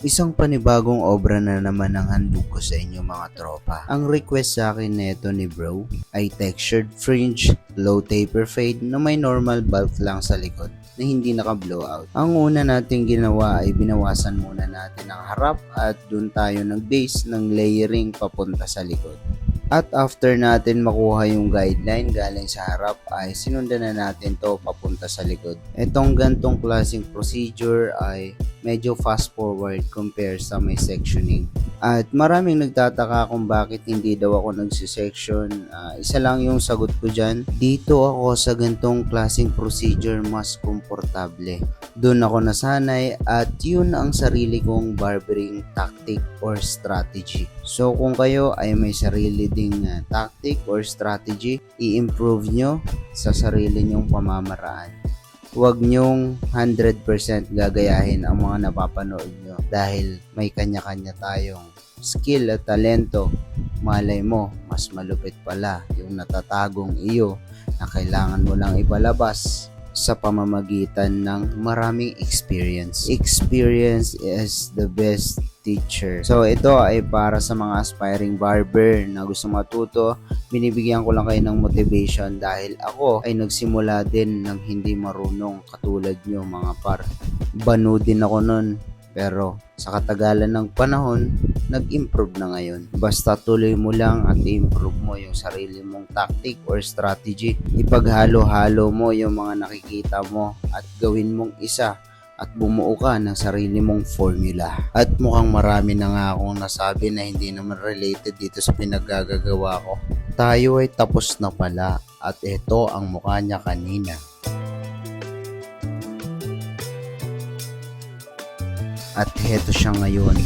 Isang panibagong obra na naman ang handog ko sa inyo mga tropa. Ang request sa akin neto ni bro ay textured fringe, low taper fade na may normal bulk lang sa likod na hindi naka-blowout. Ang una nating ginawa ay binawasan muna natin ang harap at dun tayo nag-base ng layering papunta sa likod. At after natin makuha yung guideline galing sa harap ay sinundan na natin to papunta sa likod. Itong gantong klaseng procedure ay medyo fast forward compare sa may sectioning. At maraming nagtataka kung bakit hindi daw ako nagsisection. Isa lang yung sagot ko dyan. Dito ako sa gantong klaseng procedure mas komportable. Doon ako nasanay at yun ang sarili kong barbering tactic or strategy. So kung kayo ay may sarili ding tactic or strategy, i-improve nyo sa sarili nyong pamamaraan. Huwag nyong 100% gagayahin ang mga napapanood nyo dahil may kanya-kanya tayong skill at talento. Malay mo, mas malupit pala yung natatagong iyo na kailangan mo lang ipalabas sa pamamagitan ng maraming experience. Experience is the best teacher. So ito ay para sa mga aspiring barber na gusto matuto. Binibigyan ko lang kayo ng motivation dahil ako ay nagsimula din ng hindi marunong katulad nyo mga par. Banu din ako nun. Pero sa katagalan ng panahon, nag-improve na ngayon. Basta tuloy mo lang at i-improve mo yung sarili mong tactic or strategy. Ipaghalo-halo mo yung mga nakikita mo at gawin mong isa at bumuo ka ng sarili mong formula. At mukhang marami na nga akong nasabi na hindi naman related dito sa pinaggagawa ko. Tayo ay tapos na pala at ito ang mukha niya kanina. At heto siya ngayon.